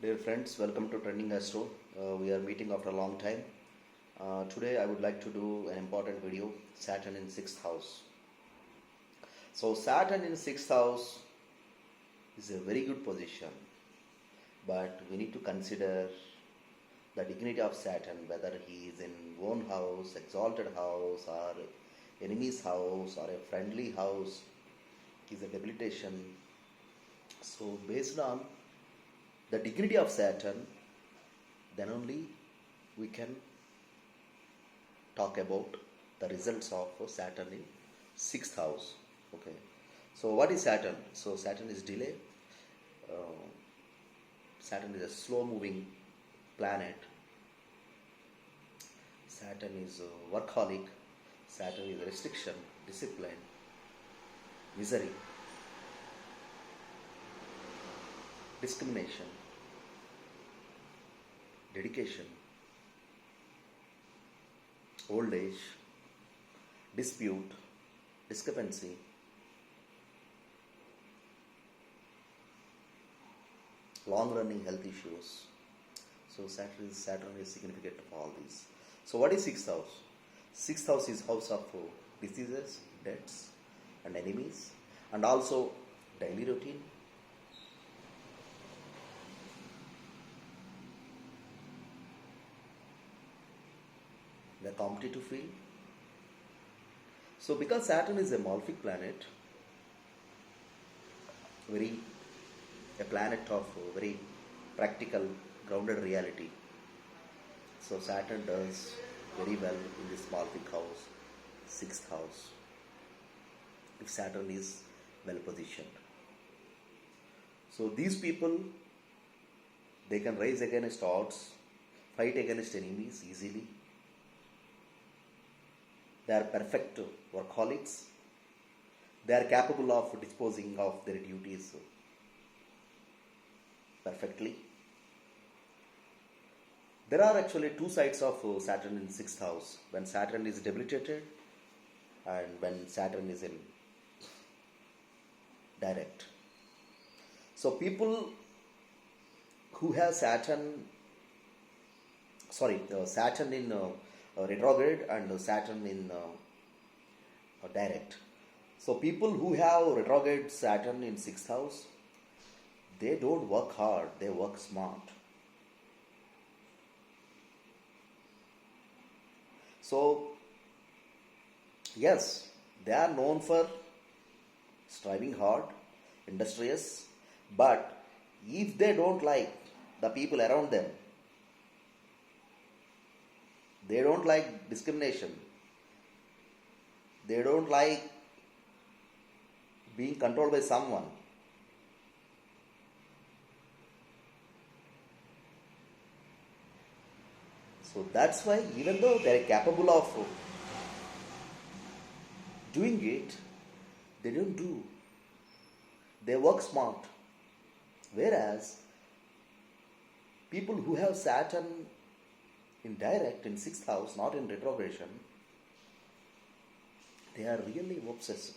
Dear friends, welcome to Trending Astro. We are meeting after a long time. Today I would like to do an important video, Saturn in 6th house. So Saturn in 6th house is a very good position, but we need to consider the dignity of Saturn, whether he is in own house, exalted house, or enemy's house, or a friendly house, is a debilitation. So based on the dignity of Saturn, then only we can talk about the results of Saturn in 6th house. Okay. So what is Saturn? So Saturn is delay. Uh, Saturn is a slow moving planet. Saturn is a workaholic. Saturn is a restriction, discipline, misery, discrimination, dedication, old age, dispute, discrepancy, long running health issues. So Saturn is significant of all these. So what is 6th house? 6th house is house of diseases, deaths, and enemies, and also daily routine, the competitive field. So because Saturn is a malefic planet, a planet of very practical, grounded reality. So Saturn does very well in this malefic house, 6th house, if Saturn is well positioned. So these people, they can rise against odds, fight against enemies easily. They are perfect workaholics. They are capable of disposing of their duties perfectly. There are actually two sides of Saturn in 6th house, when Saturn is debilitated and when Saturn is in direct. So people who have Saturn in retrograde and Saturn in direct. So people who have retrograde Saturn in 6th house, they don't work hard, they work smart. So yes, they are known for striving hard, industrious, but if they don't like the people around them, they don't like discrimination, they don't like being controlled by someone, so that's why even though they are capable of doing it, they don't do. They work smart. Whereas people who have Saturn in direct in 6th house, not in retrogression, they are really obsessed.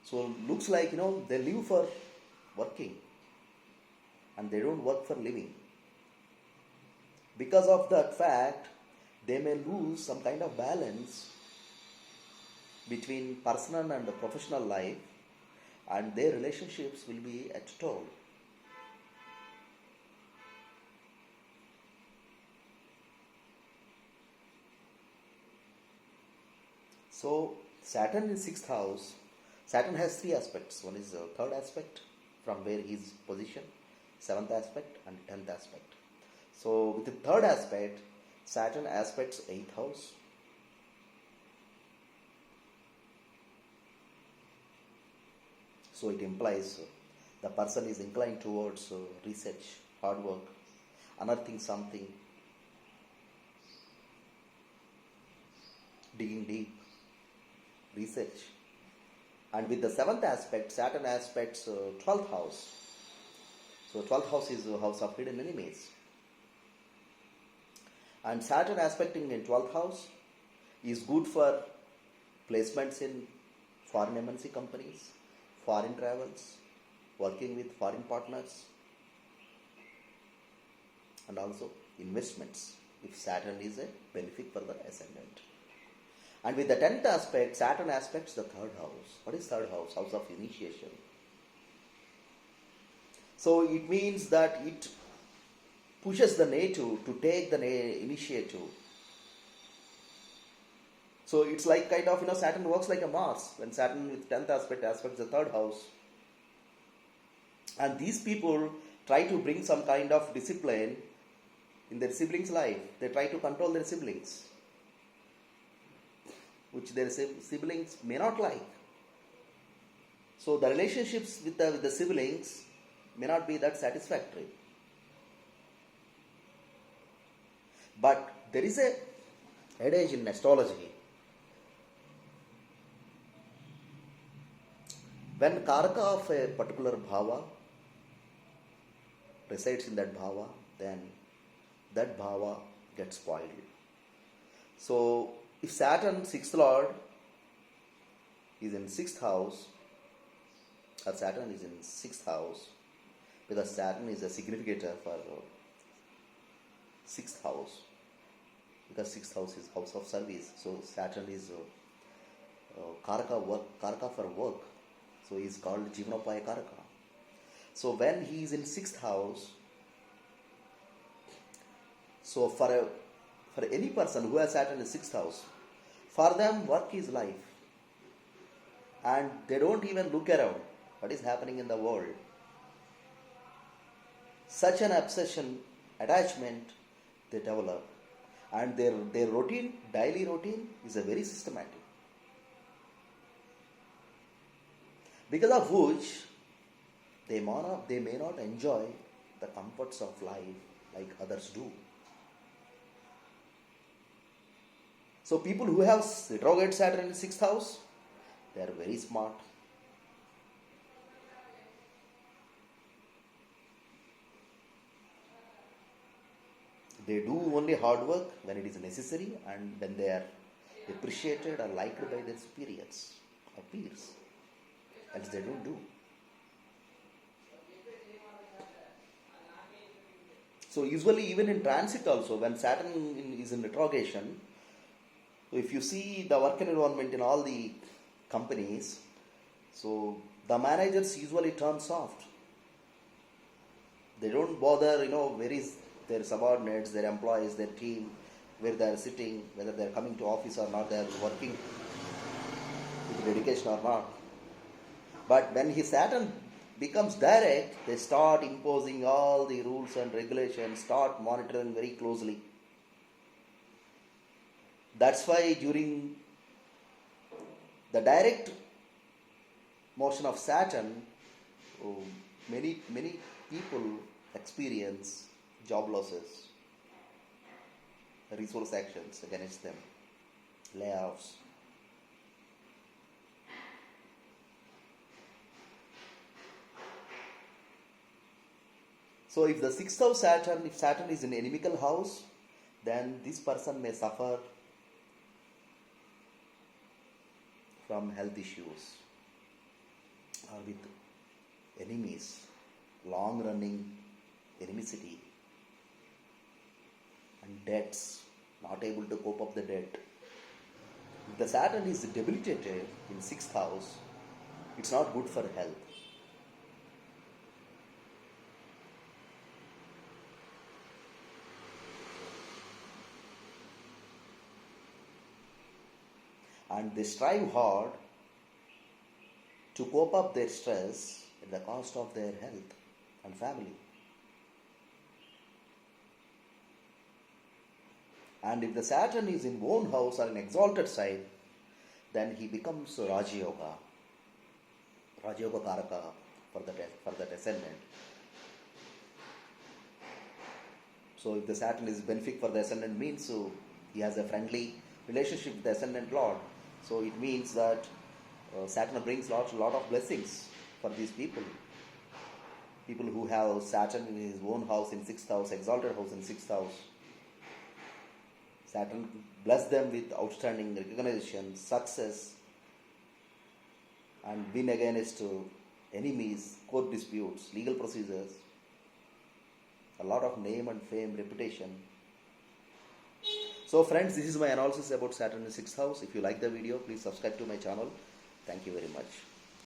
So looks like they live for working and they don't work for living. Because of that fact, they may lose some kind of balance between personal and professional life, and their relationships will be at toll. So Saturn in 6th house, Saturn has three aspects. One is the third aspect, from where he is positioned, 7th aspect and 10th aspect. So with the third aspect, Saturn aspects 8th house. So it implies the person is inclined towards research, hard work, unearthing something, digging deep, research. And with the 7th aspect, Saturn aspects 12th house. So 12th house is the house of hidden enemies. And Saturn aspecting in 12th house is good for placements in foreign MNC companies, foreign travels, working with foreign partners, and also investments if Saturn is a benefic for the ascendant. And with the 10th aspect, Saturn aspects the third house. What is third house? House of initiation. So it means that it pushes the native to take the initiative. So it's like kind of, Saturn works like a Mars. When Saturn with 10th aspects the third house. And these people try to bring some kind of discipline in their siblings' life. They try to control their siblings, which their siblings may not like. So the relationships with the siblings may not be that satisfactory. But there is a adage in astrology. When Karaka of a particular bhava resides in that bhava, then that bhava gets spoiled. So if Saturn, 6th Lord, is in 6th house, or Saturn is in 6th house, because Saturn is a significator for 6th house, because 6th house is house of service. So Saturn is Karaka for work. So he is called Jivanopaya Karaka. So when he is in 6th house, so for any person who has Saturn in 6th house, for them work is life. And they don't even look around what is happening in the world. Such an obsession, attachment they develop. And their routine, daily routine is a very systematic. Because of which they may not enjoy the comforts of life like others do. So people who have retrograde Saturn in 6th house, they are very smart. They do only hard work when it is necessary and when they are appreciated or liked by their superiors or peers. Else they don't do. So usually even in transit also, when Saturn is in retrogression, if you see the work environment in all the companies, so the managers usually turn soft. They don't bother, where is their subordinates, their employees, their team, where they are sitting, whether they are coming to office or not, they are working with dedication or not. But when his Saturn becomes direct, they start imposing all the rules and regulations, start monitoring very closely. That's why during the direct motion of Saturn, many people experience job losses, resource actions against them, layoffs. So if the 6th house Saturn, if Saturn is in inimical house, then this person may suffer from health issues or with enemies, long running enmity and debts, not able to cope up the debt. If the Saturn is debilitated in 6th house, it's not good for health. And they strive hard to cope up their stress at the cost of their health and family. And if the Saturn is in own house or an exalted side, then he becomes Raja Yoga Karaka for the descendant. So if the Saturn is benefic for the ascendant, means so he has a friendly relationship with the ascendant Lord. So it means that Saturn brings lot of blessings for these people. People who have Saturn in his own house in 6th house, exalted house in 6th house. Saturn bless them with outstanding recognition, success, and win against enemies, court disputes, legal procedures, a lot of name and fame, reputation. So friends, this is my analysis about Saturn in 6th house. If you like the video, please subscribe to my channel. Thank you very much.